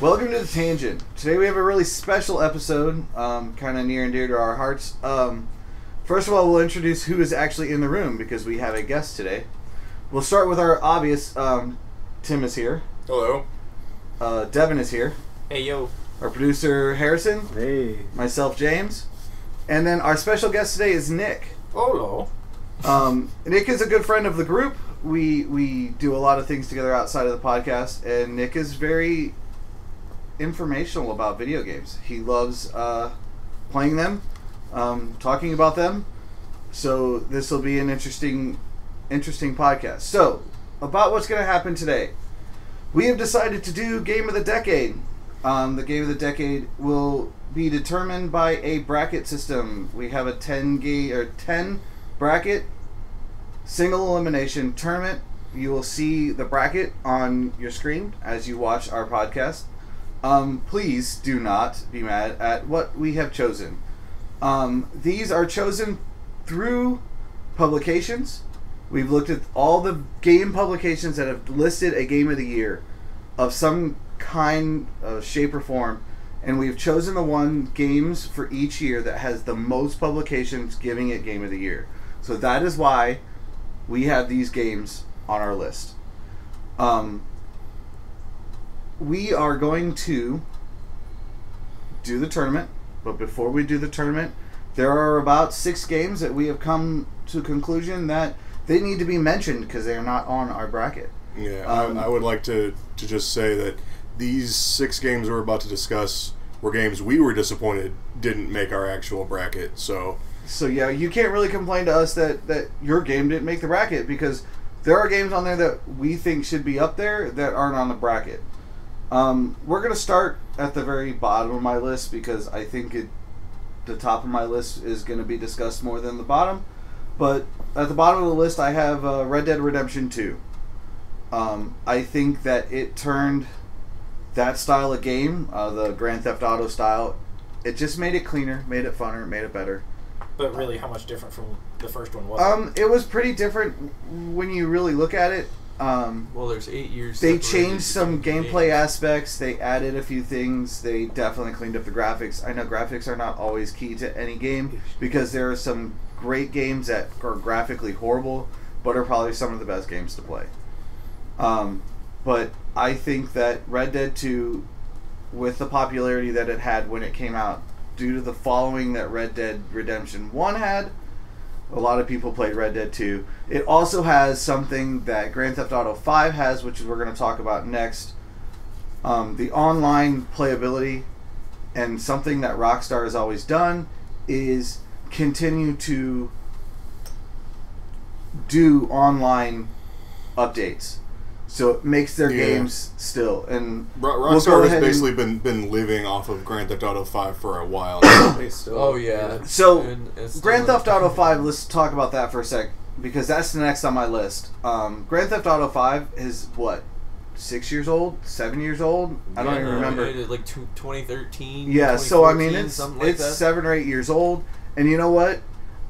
Welcome to The Tangent. Today we have a really special episode, kind of near and dear to our hearts. First of all, we'll introduce who is actually in the room because we have a guest today. We'll start with our obvious. Tim is here. Hello. Devin is here. Hey, yo. Our producer, Harrison. Hey. Myself, James. And then our special guest today is Nick. Hello. Nick is a good friend of the group. We do a lot of things together outside of the podcast, and Nick is very informational about video games. He loves playing them, talking about them. So this will be an interesting podcast. So, about what's going to happen today. We have decided to do Game of the Decade. The Game of the Decade will be determined by a bracket system. We have a 10 bracket single elimination tournament. You will see the bracket on your screen as you watch our podcast. Please do not be mad at what we have chosen. These are chosen through publications. We've looked at all the game publications that have listed a game of the year of some kind of shape or form, and we've chosen the games for each year that has the most publications giving it game of the year. So that is why we have these games on our list. We are going to do the tournament, but before we do the tournament, there are about 6 games that we have come to a conclusion that they need to be mentioned because they are not on our bracket. Yeah, I would like to just say that these 6 games we're about to discuss were games we were disappointed didn't make our actual bracket. So yeah, you can't really complain to us that your game didn't make the bracket because there are games on there that we think should be up there that aren't on the bracket. We're going to start at the very bottom of my list because I think the top of my list is going to be discussed more than the bottom. But at the bottom of the list, I have Red Dead Redemption 2. I think that it turned that style of game, the Grand Theft Auto style, it just made it cleaner, made it funner, made it better. But really, how much different from the first one was it? It was pretty different when you really look at it. Well, there's 8 years. They changed some gameplay aspects. They added a few things. They definitely cleaned up the graphics. I know graphics are not always key to any game because there are some great games that are graphically horrible, but are probably some of the best games to play. But I think that Red Dead 2, with the popularity that it had when it came out, due to the following that Red Dead Redemption 1 had, a lot of people played Red Dead 2. It also has something that Grand Theft Auto 5 has, which we're going to talk about next. The online playability, and something that Rockstar has always done is continue to do online updates. So it makes their games still. And Rockstar has basically been living off of Grand Theft Auto 5 for a while. Oh, yeah. So, Grand Theft Auto 5, let's talk about that for a sec, because that's the next on my list. Grand Theft Auto 5 is, 6 years old? 7 years old? I don't even remember. Like 2013. Yeah, so I mean, it's 7 or 8 years old. And you know what?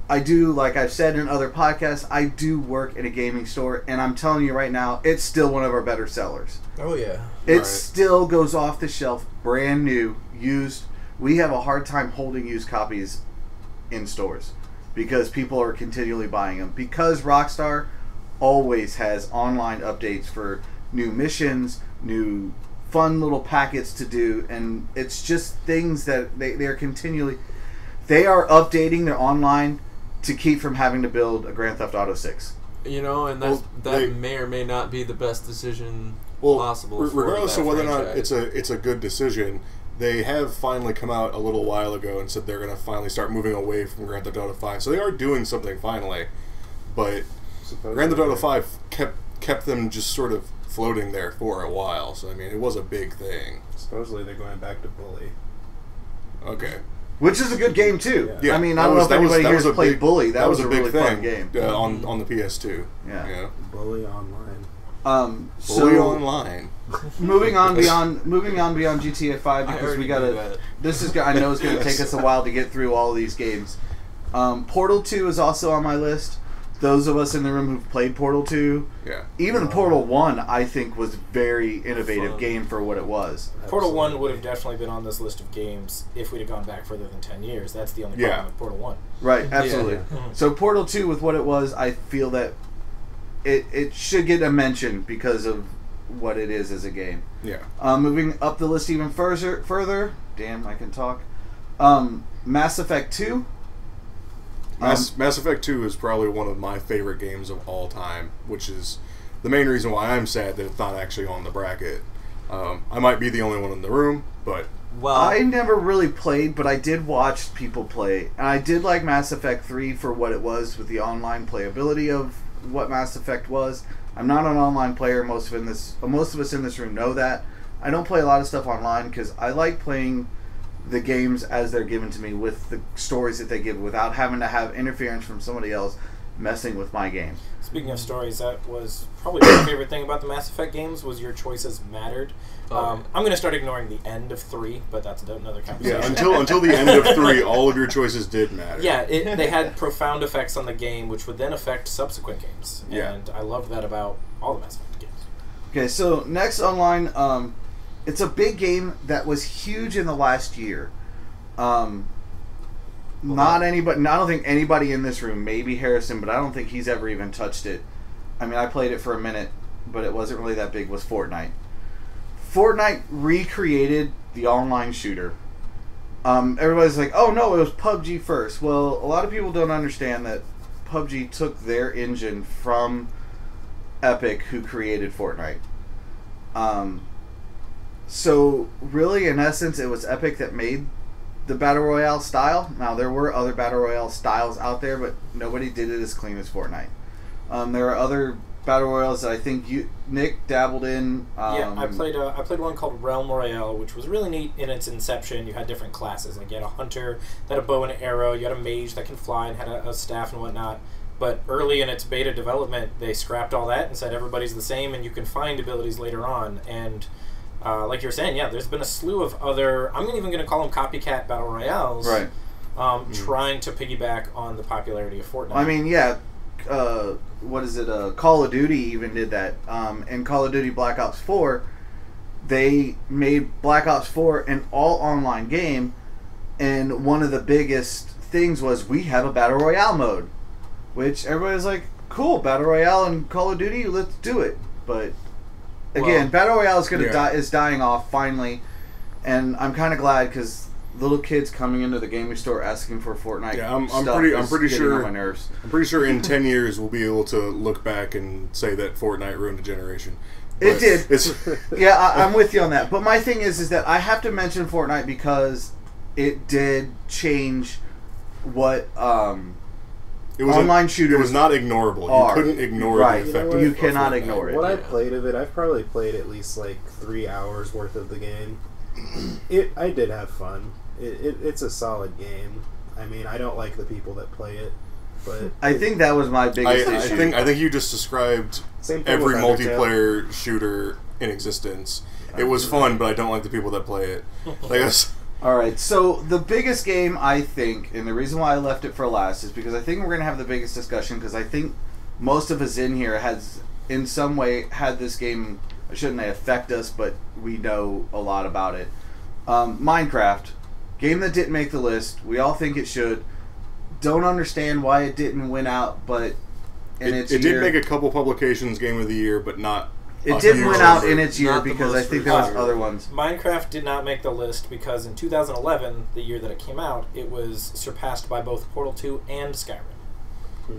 I do, like I've said in other podcasts, I do work in a gaming store, and I'm telling you right now, it's still one of our better sellers. Oh, yeah. It still goes off the shelf, brand new, used. We have a hard time holding used copies in stores because people are continually buying them. Because Rockstar always has online updates for new missions, new fun little packets to do, and it's just things that they're continually... They are updating their online to keep from having to build a Grand Theft Auto 6. You know, and that may or may not be the best decision possible. Regardless of whether or not it's a good decision, they have finally come out a little while ago and said they're going to finally start moving away from Grand Theft Auto 5. So they are doing something finally, but Grand Theft Auto 5 kept them just sort of floating there for a while. So I mean, it was a big thing. Supposedly they're going back to Bully. Okay. Which is a good game too. Yeah. I mean, I don't know if anybody here has played Bully. That was a big really fun game on the PS2. Yeah. Bully Online. Bully Online. moving on beyond GTA 5 because we gotta. This is I know it's gonna take us a while to get through all of these games. Portal 2 is also on my list. those of us in the room who've played Portal 2, even Portal 1, I think was very innovative game for what it was. Portal 1 would have definitely been on this list of games if we'd have gone back further than 10 years. That's the only problem with Portal 1. Right, absolutely. So Portal 2, with what it was, I feel that it should get a mention because of what it is as a game. Yeah. Moving up the list even further, damn, I can talk. Mass Effect 2. Mass Effect 2 is probably one of my favorite games of all time, which is the main reason why I'm sad that it's not actually on the bracket. I might be the only one in the room, but... Well, I never really played, but I did watch people play. And I did like Mass Effect 3 for what it was with the online playability of what Mass Effect was. I'm not an online player. Most of us in this room know that. I don't play a lot of stuff online because I like playing the games as they're given to me with the stories that they give without having to have interference from somebody else messing with my game. Speaking of stories, that was probably my favorite thing about the Mass Effect games was your choices mattered. I'm going to start ignoring the end of 3, but that's another conversation. Yeah, until the end of 3, all of your choices did matter. Yeah, they had profound effects on the game, which would then affect subsequent games. Yeah. And I loved that about all the Mass Effect games. Okay, so next online... it's a big game that was huge in the last year. I don't think anybody in this room, maybe Harrison, but I don't think he's ever even touched it. I mean, I played it for a minute, but it wasn't really that big, was Fortnite. Fortnite recreated the online shooter. Everybody's like, oh no, it was PUBG first. Well, a lot of people don't understand that PUBG took their engine from Epic, who created Fortnite. So, really, in essence, it was Epic that made the Battle Royale style. Now, there were other Battle Royale styles out there, but nobody did it as clean as Fortnite. There are other Battle Royales that I think Nick dabbled in. I played one called Realm Royale, which was really neat in its inception. You had different classes. Like, you had a hunter that had a bow and an arrow. You had a mage that can fly and had a staff and whatnot. But early in its beta development, they scrapped all that and said everybody's the same, and you can find abilities later on. And... like you were saying, there's been a slew of other, I'm even going to call them copycat battle royales, right? Trying to piggyback on the popularity of Fortnite. I mean, what is it? Call of Duty even did that. In Call of Duty Black Ops 4, they made Black Ops 4 an all-online game, and one of the biggest things was we have a battle royale mode, which everybody's like, cool, battle royale and Call of Duty, let's do it. But again, Battle Royale is dying off finally, and I'm kind of glad because little kids coming into the gaming store asking for Fortnite. Yeah, I'm pretty sure. On my nerves. I'm pretty sure in 10 years we'll be able to look back and say that Fortnite ruined a generation. It did. Yeah, I'm with you on that. But my thing is that I have to mention Fortnite because it did change what online shooters. It was not ignorable. You couldn't ignore the effect. You cannot ignore it. What I played of it, I've probably played at least like 3 hours worth of the game. I did have fun. It's a solid game. I mean, I don't like the people that play it, but I think that was my biggest issue. I think you just described every multiplayer shooter in existence. It was fun, but I don't like the people that play it. All right, so the biggest game, I think, and the reason why I left it for last is because I think we're going to have the biggest discussion because I think most of us in here has, in some way, had this game, shouldn't they affect us, but we know a lot about it. Minecraft, game that didn't make the list. We all think it should. Don't understand why it didn't win out, but it did make a couple publications Game of the Year, but not... It didn't win out in its year because I think there was other ones. Minecraft did not make the list because in 2011, the year that it came out, it was surpassed by both Portal 2 and Skyrim.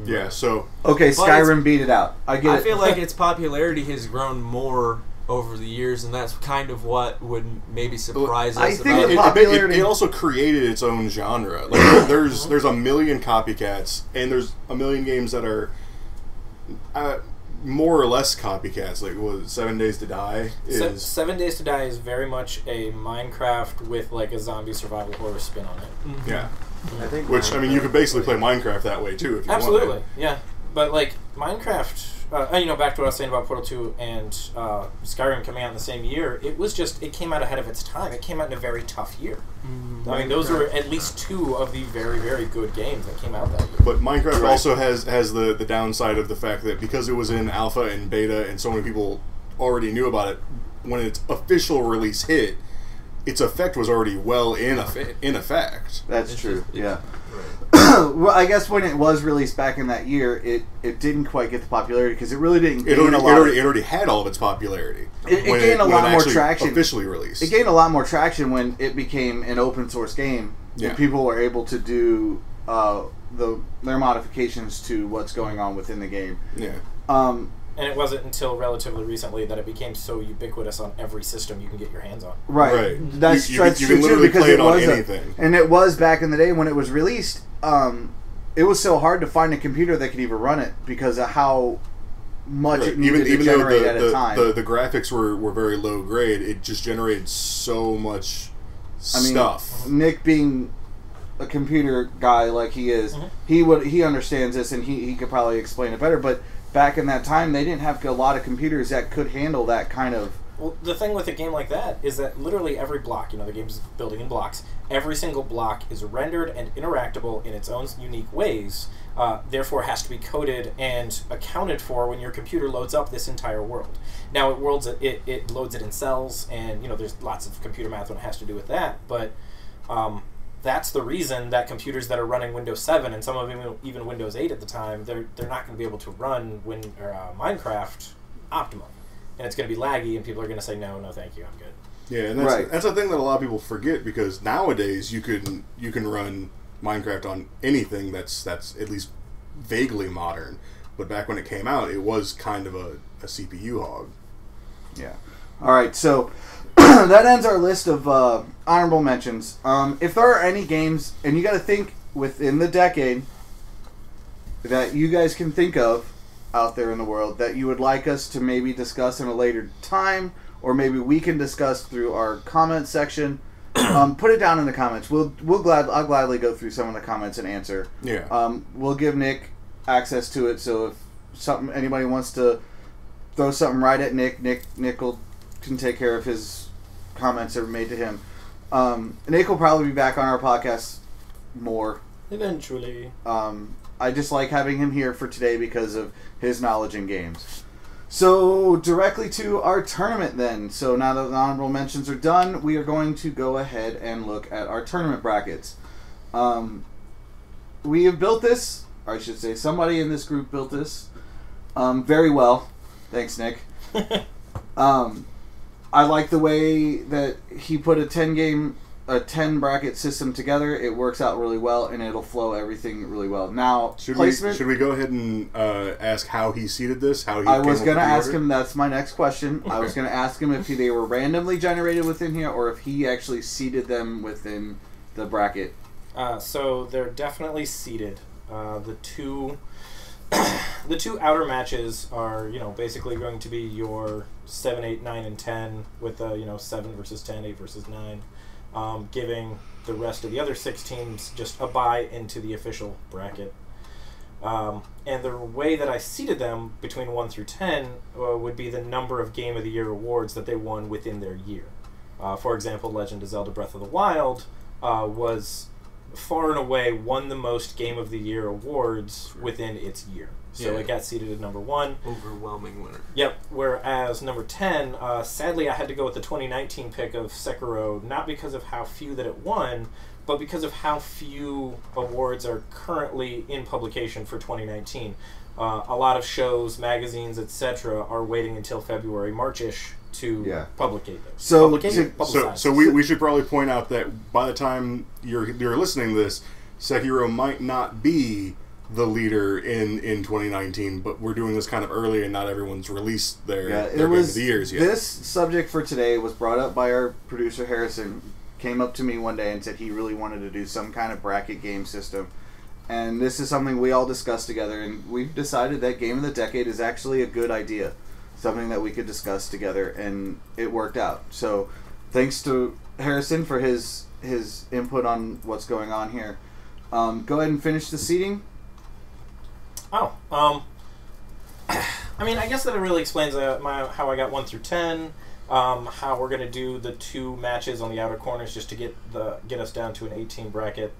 Yeah, so... Okay, Skyrim beat it out. I feel like its popularity has grown more over the years, and that's kind of what would maybe surprise us. I think the popularity... It also created its own genre. Like, there's a million copycats, and there's a million games that are... more or less copycats. Like, what, 7 Days to Die is... 7 Days to Die is very much a Minecraft with, like, a zombie survival horror spin on it. Mm-hmm. Yeah. I think you could basically play Minecraft that way, too, if you want. Absolutely, yeah. But, like, Minecraft, back to what I was saying about Portal 2 and Skyrim coming out in the same year, it came out ahead of its time. It came out in a very tough year. I mean, those were at least two of the very, very good games that came out that year. But Minecraft also has the downside of the fact that because it was in alpha and beta and so many people already knew about it, when its official release hit, its effect was already well in effect. That's true. Yeah. Right. Well, I guess when it was released back in that year, it didn't quite get the popularity because it really didn't. It already had all of its popularity. It gained a lot more traction. Officially released. It gained a lot more traction when it became an open source game. Yeah. And people were able to do their modifications to what's going on within the game. Yeah. And it wasn't until relatively recently that it became so ubiquitous on every system you can get your hands on. Right. That's you true can literally because play it on was anything. And it was back in the day when it was released. It was so hard to find a computer that could even run it because of how much it needed to generate at a time. The graphics were very low grade. It just generated so much stuff. Nick being a computer guy like he is, he understands this and he could probably explain it better. But back in that time, they didn't have a lot of computers that could handle that kind of... Well, the thing with a game like that is that literally every block, the game's building in blocks, every single block is rendered and interactable in its own unique ways, therefore has to be coded and accounted for when your computer loads up this entire world. Now, it loads it in cells, and, there's lots of computer math when it has to do with that, but... that's the reason that computers that are running Windows 7 and some of them even Windows 8 at the time, they're not going to be able to run Minecraft optimally. And it's going to be laggy, and people are going to say, no, thank you, I'm good. Yeah, and that's a thing that a lot of people forget, because nowadays you can run Minecraft on anything that's at least vaguely modern. But back when it came out, it was kind of a CPU hog. Yeah. All right, so... that ends our list of honorable mentions. If there are any games, and you got to think within the decade that you guys can think of out there in the world that you would like us to maybe discuss in a later time, or maybe we can discuss through our comment section, put it down in the comments. I'll gladly go through some of the comments and answer. Yeah. We'll give Nick access to it, so if anybody wants to throw something right at Nick can take care of his comments that were made to him. Nick will probably be back on our podcast more. Eventually. I just like having him here for today because of his knowledge in games. So, directly to our tournament then. So, now that the honorable mentions are done, we are going to go ahead and look at our tournament brackets. We have built this, or I should say somebody in this group built this, very well. Thanks, Nick. I like the way that he put a 10 bracket system together. It works out really well, and it'll flow everything really well. Now, should we go ahead and ask how he seeded this? I was going to ask him. That's my next question. Okay. I was going to ask him if they were randomly generated within here, or if he actually seeded them within the bracket. So they're definitely seeded. The two outer matches are, basically going to be your 7, 8, 9, and 10 with 7 versus 10, 8 versus 9, giving the rest of the other 6 teams just a bye into the official bracket. And the way that I seeded them between 1 through 10 would be the number of Game of the Year awards that they won within their year. For example, Legend of Zelda Breath of the Wild was far and away won the most Game of the Year awards within its year. So it got seeded at number 1. Overwhelming winner. Yep. Whereas number 10, sadly I had to go with the 2019 pick of Sekiro, not because of how few that it won, but because of how few awards are currently in publication for 2019. A lot of shows, magazines, etc. are waiting until February, March-ish to publicate them. So we should probably point out that by the time you're listening to this, Sekiro might not be the leader in 2019, but we're doing this kind of early and not everyone's released their Game of the Years yet. This subject for today was brought up by our producer Harrison. Came up to me one day and said he really wanted to do some kind of bracket game system. And this is something we all discussed together, and we've decided that Game of the Decade is actually a good idea. Something that we could discuss together, and it worked out. So thanks to Harrison for his input on what's going on here. Go ahead and finish the seating. I I mean, I guess that it really explains how I got 1 through 10. How we're gonna do the 2 matches on the outer corners just to get us down to an 18 bracket.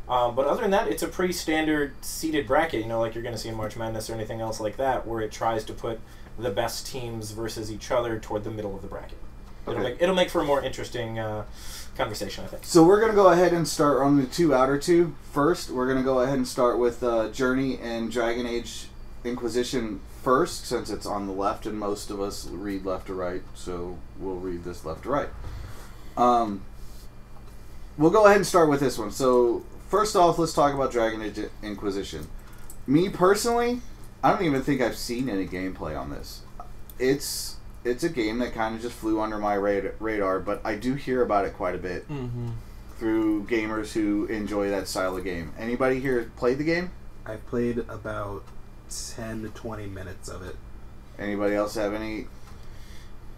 But other than that, it's a pretty standard seeded bracket. You know, like you're gonna see in March Madness or anything else like that, where it tries to put the best teams versus each other toward the middle of the bracket. Okay. It'll make for a more interesting conversation, I think. So we're going to go ahead and start on the outer two. First, we're going to go ahead and start with Journey and Dragon Age Inquisition first, since it's on the left, and most of us read left to right, so we'll read this left to right. We'll go ahead and start with this one. So, first off, let's talk about Dragon Age Inquisition. Me, personally, I don't even think I've seen any gameplay on this. It's a game that kind of just flew under my radar, but I do hear about it quite a bit through gamers who enjoy that style of game. Anybody here played the game? I've played about 10 to 20 minutes of it. Anybody else have any?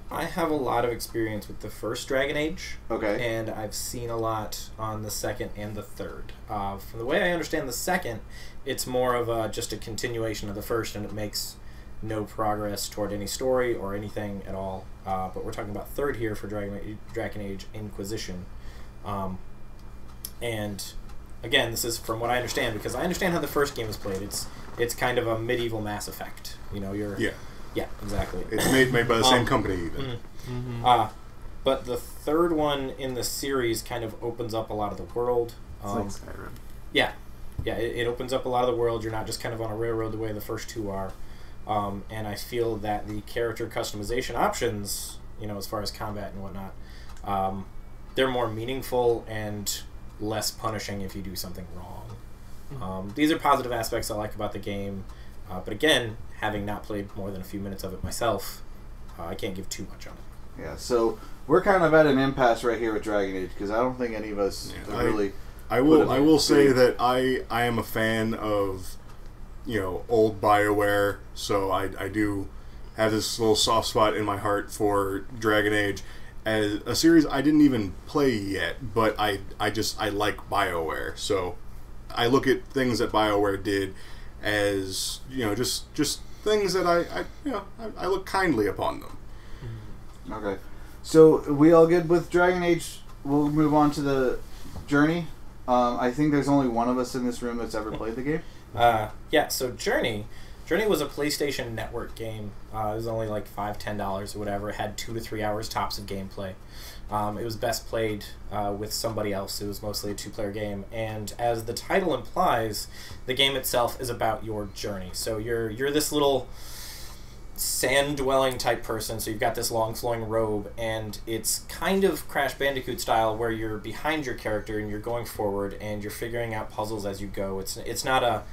I have a lot of experience with the first Dragon Age. Okay. And I've seen a lot on the second and the third. From the way I understand the second, it's more of just a continuation of the first, and it makes no progress toward any story or anything at all. But we're talking about third here for Dragon Age Inquisition. And again, this is from what I understand, because I understand how the first game is played. It's kind of a medieval Mass Effect. You know, yeah, exactly. It's made by the same company even. But the third one in the series kind of opens up a lot of the world. It's like Skyrim. Yeah, it opens up a lot of the world. You're not just kind of on a railroad the way the first 2 are. And I feel that the character customization options, you know, as far as combat and whatnot, they're more meaningful and less punishing if you do something wrong. These are positive aspects I like about the game. But again, having not played more than a few minutes of it myself, I can't give too much on it. Yeah, so we're kind of at an impasse right here with Dragon Age, because I don't think any of us really... I will say that I am a fan of, you know, old BioWare, so I do have this little soft spot in my heart for Dragon Age as a series I didn't even play yet, but I like BioWare, so I look at things that BioWare did as, you know, just things that I look kindly upon them. Okay. So, we all good with Dragon Age? We'll move on to the Journey. I think there's only one of us in this room that's ever played the game. Yeah, so Journey was a PlayStation Network game. It was only like $5-10 or whatever. It had 2 to 3 hours tops of gameplay. It was best played with somebody else. It was mostly a 2-player game, and as the title implies, the game itself is about your journey. So you're this little sand-dwelling type person, so you've got this long flowing robe, and it's kind of Crash Bandicoot style, where you're behind your character and you're going forward and you're figuring out puzzles as you go. It's not a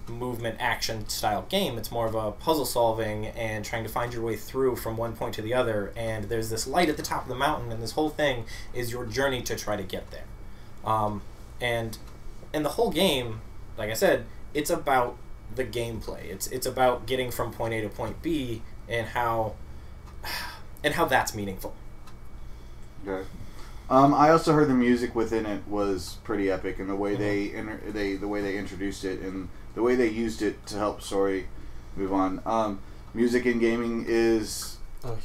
movement action style game. It's more of a puzzle solving and trying to find your way through from one point to the other, and there's this light at the top of the mountain, and this whole thing is your journey to try to get there. And the whole game, like I said, it's about the gameplay. It's about getting from point A to point B, and how that's meaningful. Okay. I also heard the music within it was pretty epic, and the way the way they introduced it and the way they used it to help story move on. Music in gaming is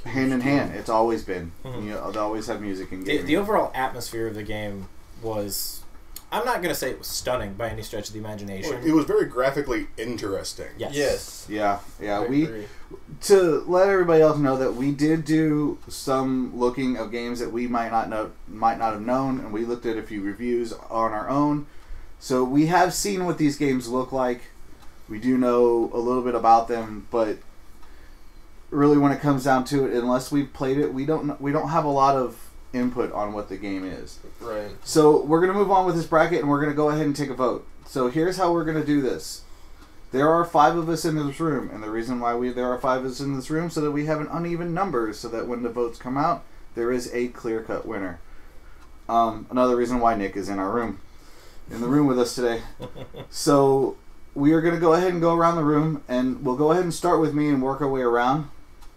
hand in hand. It's always been. You know, they always have music in gaming. The overall atmosphere of the game was, I'm not going to say it was stunning by any stretch of the imagination. Well, it was very graphically interesting. Yes. Yeah. To let everybody else know that we did do some looking of games that we might not have known, and we looked at a few reviews on our own. So we have seen what these games look like. We do know a little bit about them, but really, when it comes down to it, unless we've played it, we don't have a lot of input on what the game is. Right. So we're going to move on with this bracket, and we're going to go ahead and take a vote. So here's how we're going to do this. There are 5 of us in this room, and the reason why there are 5 of us in this room so that we have an uneven numbers, so that when the votes come out, there is a clear-cut winner. Another reason why Nick is in the room with us today. So we are going to go ahead and go around the room, and we'll go ahead and start with me and work our way around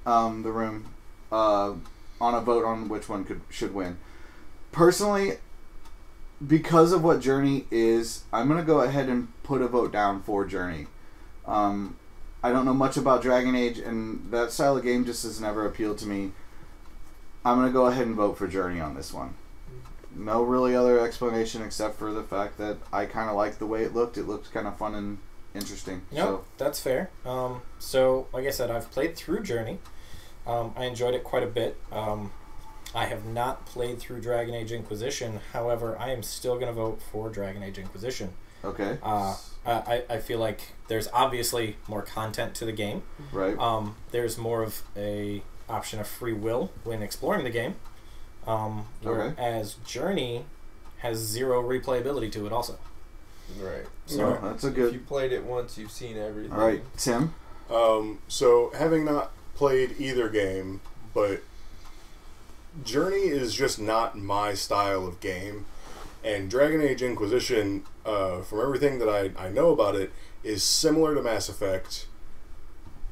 the room on a vote on which one should win. Personally, because of what Journey is, I'm going to go ahead and put a vote down for Journey. I don't know much about Dragon Age, and that style of game just has never appealed to me. I'm going to go ahead and vote for Journey on this one. No really other explanation except for the fact that I kind of liked the way it looked. It looked kind of fun and interesting. Yep, So that's fair. So, like I said, I've played through Journey. I enjoyed it quite a bit. I have not played through Dragon Age Inquisition. However, I am still going to vote for Dragon Age Inquisition. okay, I feel like there's obviously more content to the game. right. There's more of a option of free will when exploring the game. Whereas Journey has zero replayability to it also. Right. So that's a If good. you played it once, you've seen everything. All right, Tim. So having not played either game, but Journey is just not my style of game, and Dragon Age Inquisition, from everything that I know about it, is similar to Mass Effect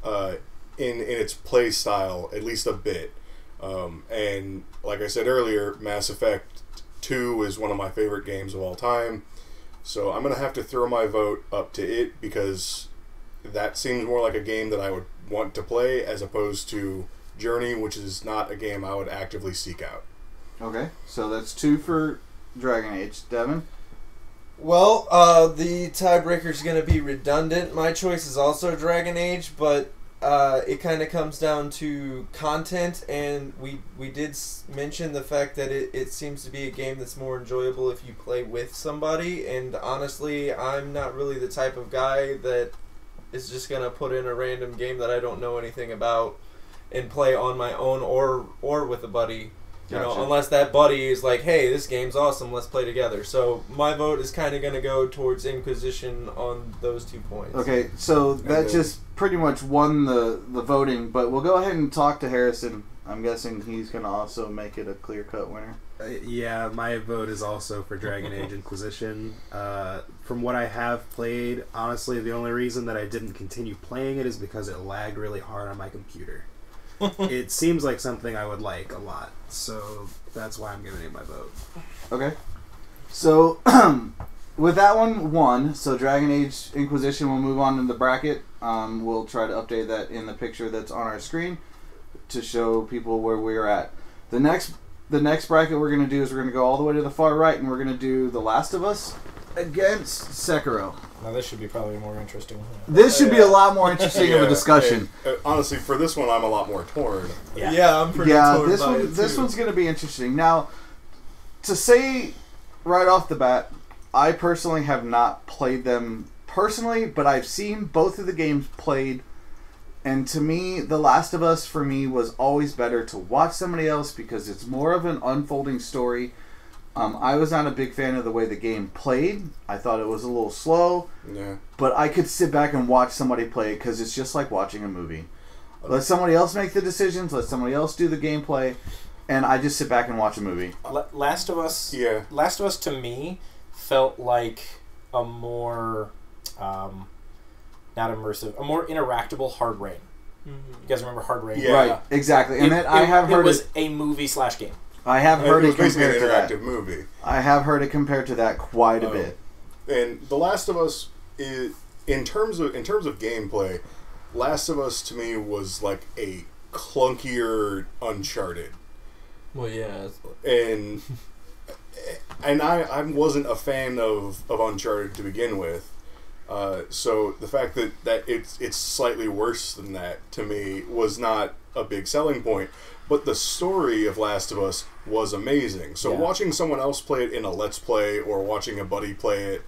in its play style, at least a bit. And like I said earlier, Mass Effect 2 is one of my favorite games of all time, so I'm going to have to throw my vote up to it because that seems more like a game that I would want to play as opposed to Journey, which is not a game I would actively seek out. Okay, so that's 2 for Dragon Age. Devin. Well, the tiebreaker's going to be redundant. My choice is also Dragon Age, but it kind of comes down to content, and we did mention the fact that it seems to be a game that's more enjoyable if you play with somebody, and honestly, I'm not really the type of guy that is just going to put in a random game that I don't know anything about and play on my own or with a buddy. You know, Gotcha. unless that buddy is like, hey, this game's awesome, let's play together. So my vote is kind of going to go towards Inquisition on those 2 points. Okay, so that then- just pretty much won the voting, but we'll go ahead and talk to Harrison. I'm guessing he's going to also make it a clear-cut winner. Yeah, my vote is also for Dragon Age Inquisition. From what I have played, honestly, the only reason that I didn't continue playing it is because it lagged really hard on my computer. It seems like something I would like a lot, so that's why I'm giving it my vote. Okay. So, with that one won, so Dragon Age Inquisition will move on in the bracket. We'll try to update that in the picture that's on our screen to show people where we're at. The next bracket we're going to do is we're going to go all the way to the far right, and we're going to do The Last of Us against Sekiro. Now this should be probably more interesting. This should be a lot more interesting of a discussion. and, honestly, for this one, I'm a lot more torn. Yeah, I'm pretty Yeah, torn this by one it, this too. one's going to be interesting. Now, to say right off the bat, I personally have not played them personally, but I've seen both of the games played. And to me, The Last of Us, for me, was always better to watch somebody else because it's more of an unfolding story. I was not a big fan of the way the game played. I thought it was a little slow. Yeah. But I could sit back and watch somebody play it because it's just like watching a movie. Let somebody else make the decisions. Let somebody else do the gameplay. And I just sit back and watch a movie. Last of Us. Yeah. Last of Us to me felt like a more, not immersive, a more interactable Hard Rain. You guys remember Hard Rain? Yeah. Right, exactly. And then I have heard it was it. a movie / game. I have heard it it was basically compared an to that. interactive movie. I have heard it compared to that quite a Oh. bit. And The Last of Us is in terms of gameplay, Last of Us to me was like a clunkier Uncharted. Well, yeah. And I wasn't a fan of Uncharted to begin with. So the fact that it's slightly worse than that to me was not a big selling point. But the story of Last of Us was amazing. So Yeah. watching someone else play it in a Let's Play or watching a buddy play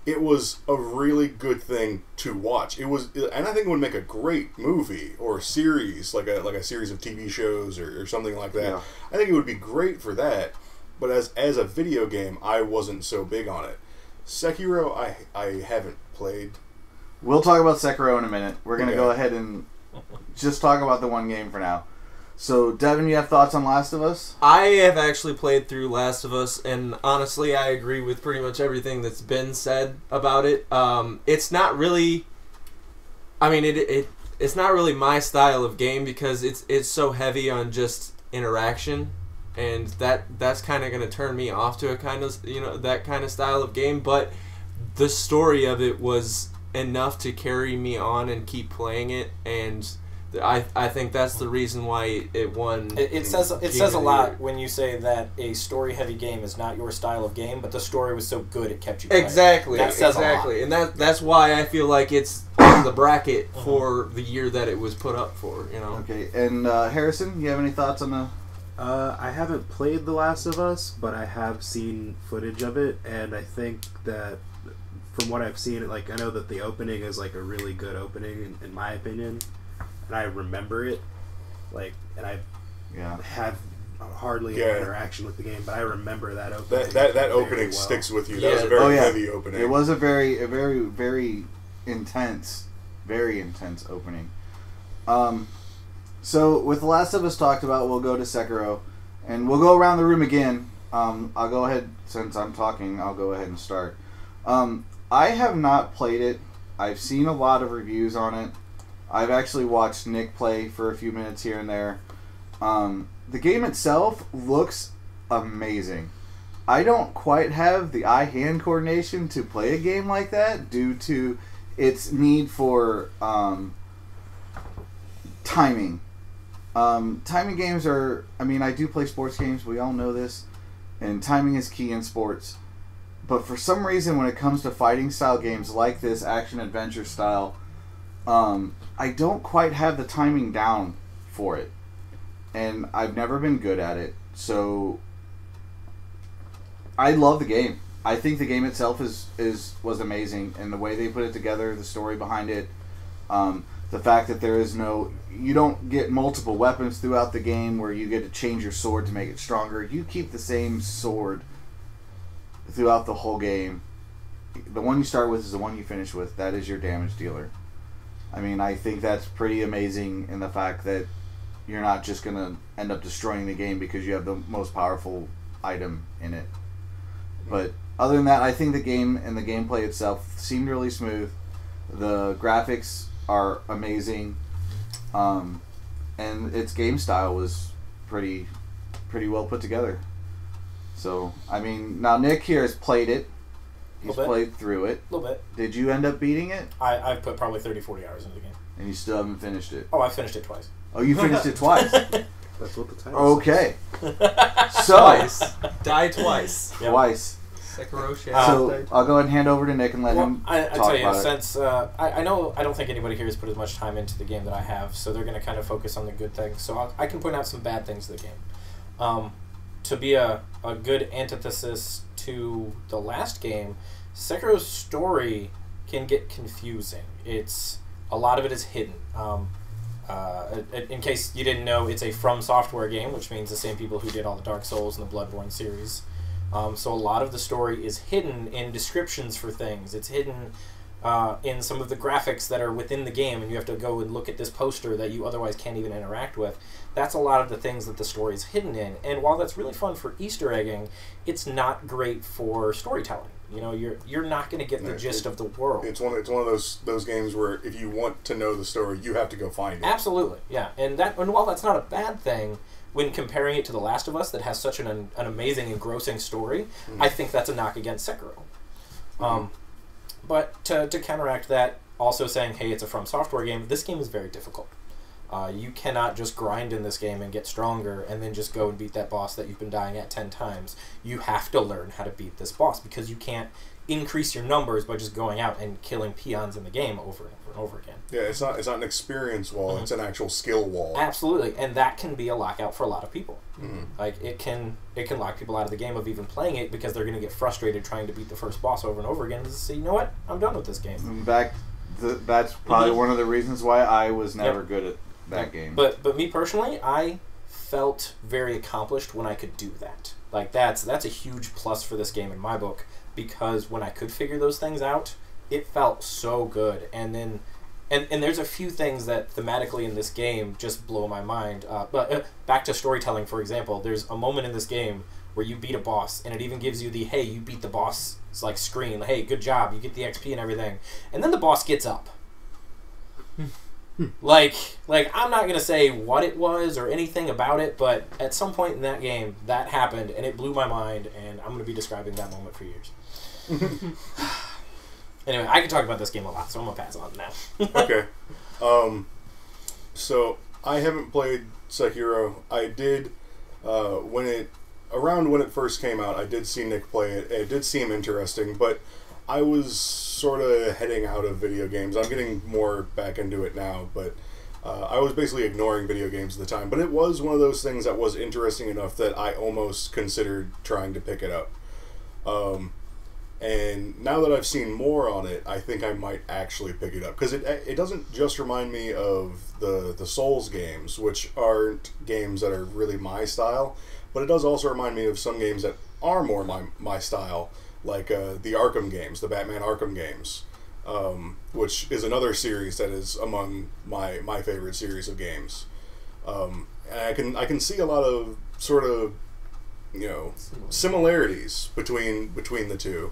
it was a really good thing to watch. It was, and I think it would make a great movie or series, like a series of TV shows or something like that. Yeah. I think it would be great for that. But as a video game, I wasn't so big on it. Sekiro, I haven't played. We'll talk about Sekiro in a minute. We're going to Okay. go ahead and just talk about the one game for now. So, Devin, you have thoughts on Last of Us? I have actually played through Last of Us, and honestly, I agree with pretty much everything that's been said about it. It's not really, I mean, it's not really my style of game because it's so heavy on just interaction, and that's kind of going to turn me off to a kind of that kind of style of game. But the story of it was enough to carry me on and keep playing it, and I think that's the reason why it won. It says a lot when you say that a story heavy game is not your style of game, but the story was so good it kept you playing. Exactly, that says exactly, and that's why I feel like it's on the bracket for the year that it was put up for. You know. Okay, and Harrison, you have any thoughts on the? I haven't played The Last of Us, but I have seen footage of it, and I think that from what I've seen, like I know that the opening is like a really good opening in my opinion, and I remember it, like, and I have hardly any interaction with the game, but I remember that opening. That opening sticks with you. That was a very heavy opening. It was a very intense opening. So with The Last of Us talked about, we'll go to Sekiro, and we'll go around the room again. I'll go ahead, since I'm talking, I'll go ahead and start. I have not played it. I've seen a lot of reviews on it. I've actually watched Nick play for a few minutes here and there. The game itself looks amazing. I don't quite have the eye-hand coordination to play a game like that due to its need for timing. Timing games are... I mean, I do play sports games. We all know this. And timing is key in sports. But for some reason, when it comes to fighting style games like this, action-adventure style, I don't quite have the timing down for it. And I've never been good at it. So I love the game. I think the game itself was amazing. And the way they put it together, the story behind it, the fact that there is you don't get multiple weapons throughout the game where you get to change your sword to make it stronger. You keep the same sword throughout the whole game. The one you start with is the one you finish with. That is your damage dealer. I mean, I think that's pretty amazing in the fact that you're not just going to end up destroying the game because you have the most powerful item in it. But other than that, I think the game and the gameplay itself seemed really smooth. The graphics are amazing. And its game style was pretty well put together. So, I mean, now Nick here has played it. He's played through it. A little bit. Did you end up beating it? I've put probably 30, 40 hours into the game. And you still haven't finished it? Oh, I finished it twice. Oh, you finished it twice? That's what the title says. So, twice. Die twice. Yep. Twice. Sekiro so, I'll go ahead and hand over to Nick and let him I talk tell you, about it. Since I know I don't think anybody here has put as much time into the game that I have, so they're going to kind of focus on the good things. So I can point out some bad things to the game. To be a good antithesis to the last game, Sekiro's story can get confusing. A lot of it is hidden. In case you didn't know, it's a From Software game, which means the same people who did all the Dark Souls and the Bloodborne series. So a lot of the story is hidden in descriptions for things. It's hidden in some of the graphics that are within the game, and you have to go and look at this poster that you otherwise can't even interact with. That's a lot of the things that the story is hidden in. And while that's really fun for Easter egging, it's not great for storytelling. You know, you're not going to get the gist of the world. It's one of those games where if you want to know the story, you have to go find it. Absolutely, yeah. And while that's not a bad thing, when comparing it to The Last of Us, that has such an amazing, engrossing story, I think that's a knock against Sekiro. But to counteract that, also saying, hey, it's a From Software game, this game is very difficult. You cannot just grind in this game and get stronger and then just go and beat that boss that you've been dying at 10 times. You have to learn how to beat this boss because you can't increase your numbers by just going out and killing peons in the game over and over and over again. Yeah, it's not an experience wall, it's an actual skill wall. Absolutely, and that can be a lockout for a lot of people. Like it can lock people out of the game of even playing it because they're going to get frustrated trying to beat the first boss over and over again and say, you know what, I'm done with this game. That's probably one of the reasons why I was never good at that game. But me personally, I felt very accomplished when I could do that. Like that's a huge plus for this game in my book, because when I could figure those things out, it felt so good. And then and there's a few things that thematically in this game just blow my mind. But back to storytelling, for example, there's a moment in this game where you beat a boss, and it even gives you the, hey, you beat the boss like screen. Hey, good job, you get the XP and everything. And then the boss gets up. Like I'm not going to say what it was or anything about it, but at some point in that game, that happened, and it blew my mind, and I'm going to be describing that moment for years. Anyway, I can talk about this game a lot, so I'm gonna pass on now. Okay. So I haven't played Sekiro. I did when it first came out. I did see Nick play it. It did seem interesting, but I was sort of heading out of video games. I'm getting more back into it now, but I was basically ignoring video games at the time. But it was one of those things that was interesting enough that I almost considered trying to pick it up. And now that I've seen more on it, I think I might actually pick it up. Because it doesn't just remind me of the Souls games, which aren't games that are really my style, but it does also remind me of some games that are more my style, like the Arkham games, the Batman Arkham games, which is another series that is among my favorite series of games. And I can see a lot of sort of, similarities between the two.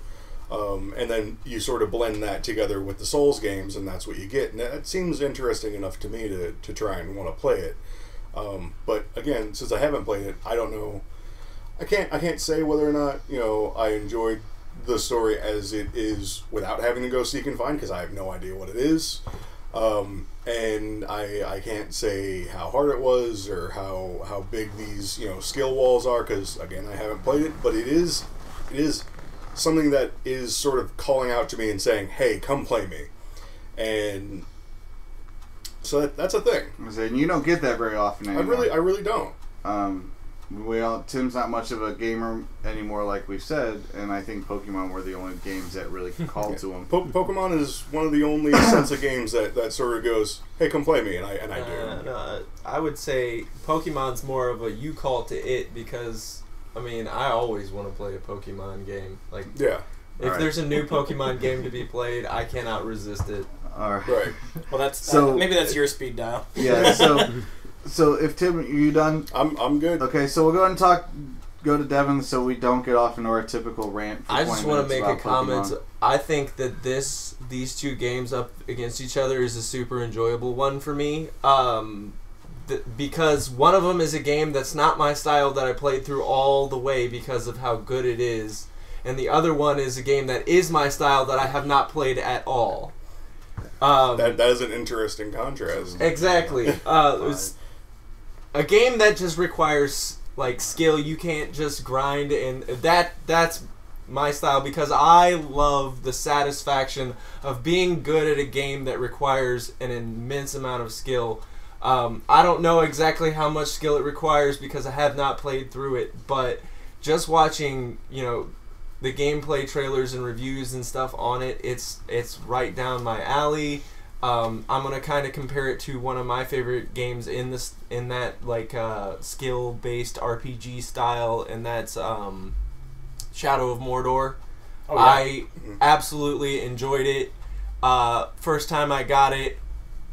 And then you sort of blend that together with the Souls games, and that's what you get. And that seems interesting enough to me to try and want to play it. But again, since I haven't played it, I don't know. I can't say whether or not I enjoyed the story as it is without having to go seek and find, because I have no idea what it is. And I can't say how hard it was or how big these skill walls are, because again, I haven't played it. But it is something that is sort of calling out to me and saying, "Hey, come play me," and so that's a thing. And you don't get that very often anymore. I really don't. Tim's not much of a gamer anymore, like we've said, and I think Pokemon were the only games that really called to him. Pokemon is one of the only sets of games that sort of goes, "Hey, come play me," and I do. No, I would say Pokemon's more of a you call to it, because I always want to play a Pokemon game. Like, yeah. If there's a new Pokemon game to be played, I cannot resist it. All right. Right. Well, maybe that's your speed dial. Yeah. So if Tim, you done? I'm good. Okay, so we'll go ahead and go to Devin, so we don't get off into our typical rant. For I just want to make a comment. Pokemon. I think that these two games up against each other is a super enjoyable one for me. Because one of them is a game that's not my style that I played through all the way because of how good it is, and the other one is a game that is my style that I have not played at all. That is an interesting contrast. Exactly. It was a game that just requires skill. You can't just grind, and that's my style, because I love the satisfaction of being good at a game that requires an immense amount of skill. I don't know exactly how much skill it requires because I have not played through it, but just watching, the gameplay trailers and reviews and stuff on it, it's right down my alley. I'm gonna kind of compare it to one of my favorite games in that skill-based RPG style, and that's Shadow of Mordor. Oh, yeah. I absolutely enjoyed it. First time I got it,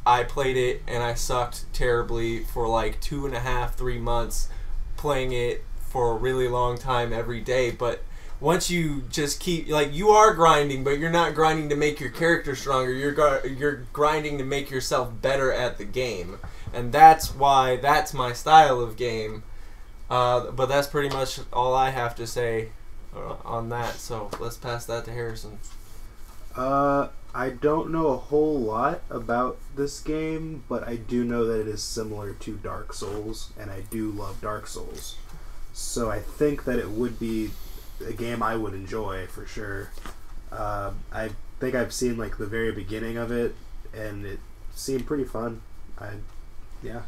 I played it and I sucked terribly for 2.5-3 months, playing it for a really long time every day. But once you just keep, you are grinding, but you're not grinding to make your character stronger. You're grinding to make yourself better at the game, and that's why that's my style of game. But that's pretty much all I have to say on that. So let's pass that to Harrison. I don't know a whole lot about this game, but I do know that it is similar to Dark Souls, and I do love Dark Souls. So I think that it would be a game I would enjoy for sure. I think I've seen the very beginning of it, and it seemed pretty fun. Yeah.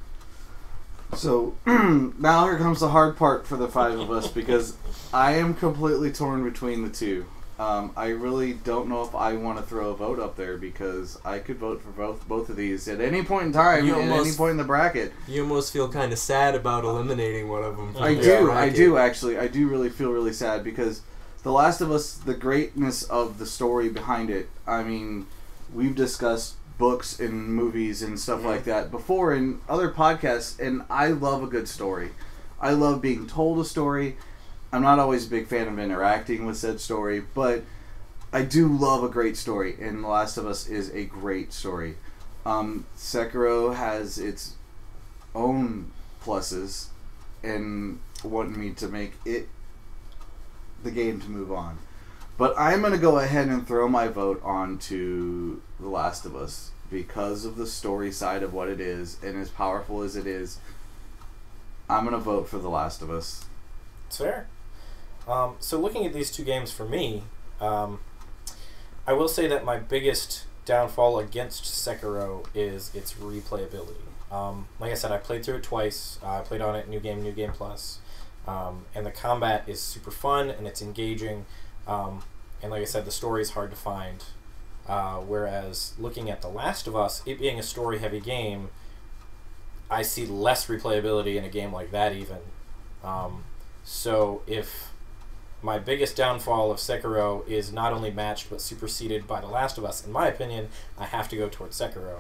So now here comes the hard part for the five of us, because I am completely torn between the two. I really don't know if I want to throw a vote up there, because I could vote for both of these at any point in time, at any point in the bracket. You almost feel kind of sad about eliminating one of them. I do actually. I do really feel really sad, because The Last of Us, the greatness of the story behind it. We've discussed books and movies and stuff like that before in other podcasts, and I love a good story. I love being told a story. I'm not always a big fan of interacting with said story, but I do love a great story, and The Last of Us is a great story. Sekiro has its own pluses and wanting me to make it the game to move on. But I'm going to go ahead and throw my vote onto The Last of Us because of the story side of what it is, and as powerful as it is. I'm going to vote for The Last of Us. It's fair. So looking at these two games for me, I will say that my biggest downfall against Sekiro is its replayability. Like I said, I played through it twice. I played on it New Game Plus. And the combat is super fun and it's engaging. And like I said, the story is hard to find. Whereas looking at The Last of Us, it being a story-heavy game, I see less replayability in a game like that even. So if my biggest downfall of Sekiro is not only matched but superseded by The Last of Us, in my opinion, I have to go towards Sekiro.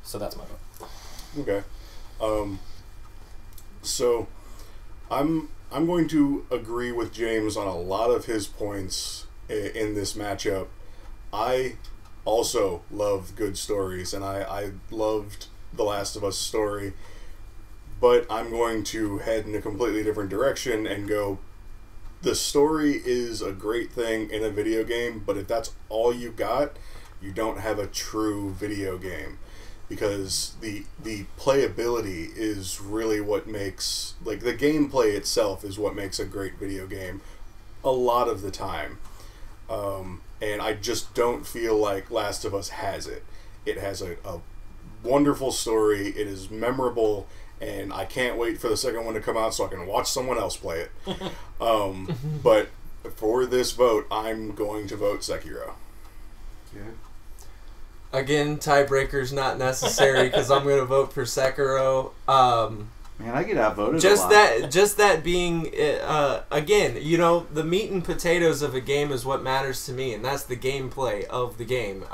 So that's my vote. Okay. So I'm going to agree with James on a lot of his points in this matchup. I also love good stories, and I loved The Last of Us story, but I'm going to head in a completely different direction and go, the story is a great thing in a video game, but if that's all you got, you don't have a true video game. Because the playability is really what makes, like, the gameplay itself is what makes a great video game a lot of the time. And I just don't feel like Last of Us has it. It has a wonderful story, it is memorable, and I can't wait for the second one to come out so I can watch someone else play it. But for this vote, I'm going to vote Sekiro. Yeah. Again, tiebreaker's not necessary because I'm going to vote for Sekiro. Man, I get outvoted Just a lot. just that being, again, you know, the meat and potatoes of a game is what matters to me, and that's the gameplay of the game.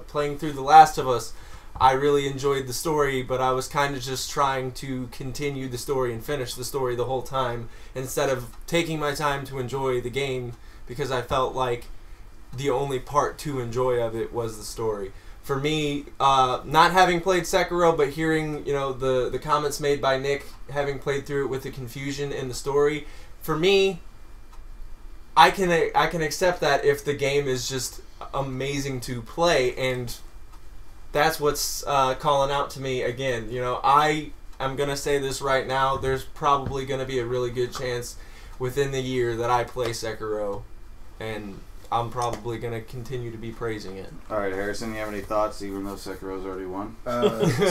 Playing through The Last of Us, I really enjoyed the story, but I was kind of just trying to continue the story and finish the story the whole time instead of taking my time to enjoy the game because I felt like the only part to enjoy of it was the story. For me, not having played Sekiro, but hearing, you know, the comments made by Nick, having played through it with the confusion in the story, for me, I can accept that if the game is just amazing to play, and that's what's calling out to me again. You know, I'm gonna say this right now. There's probably gonna be a really good chance within the year that I play Sekiro, and I'm probably going to continue to be praising it. All right, Harrison, you have any thoughts, even though Sekiro's already won?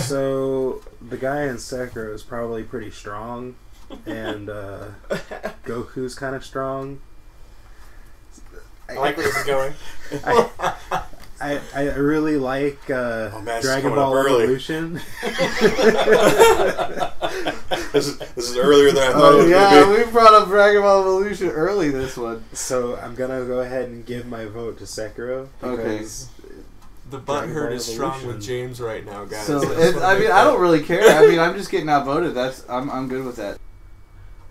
So, the guy in Sekiro is probably pretty strong, and Goku's kind of strong. I like where this is going. I really like Dragon Ball Evolution. This is earlier than I thought it was going to be. We brought up Dragon Ball Evolution early this one. So I'm going to go ahead and give my vote to Sekiro. Okay. The butthurt is strong with James right now, guys. So, I don't really care. I mean, I'm just getting outvoted. I'm good with that.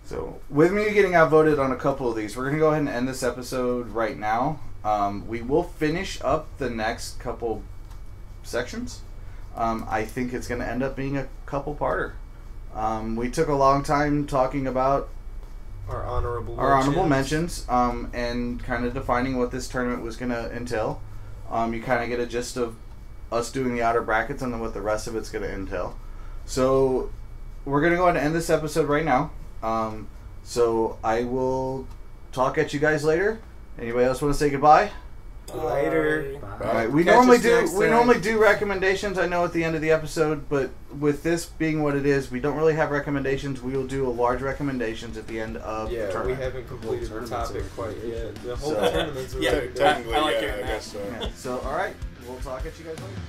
So, with me getting outvoted on a couple of these, we're going to go ahead and end this episode right now. We will finish up the next couple sections. I think it's going to end up being a couple-parter. We took a long time talking about our honorable mentions and kind of defining what this tournament was going to entail. You kind of get a gist of us doing the outer brackets and then what the rest of it's going to entail. So we're going to go ahead and end this episode right now. So I will talk at you guys later. Anybody else want to say goodbye? Later. Bye. All right. We Catch normally us next time. do recommendations. I know at the end of the episode, but with this being what it is, we don't really have recommendations. We will do a large recommendations at the end of the tournament. We haven't completed the topic quite yet. The whole So- tournament's Yeah, already done. Technically, I like yeah, hearing I that. guess so. Yeah. So all right, we'll talk at you guys later.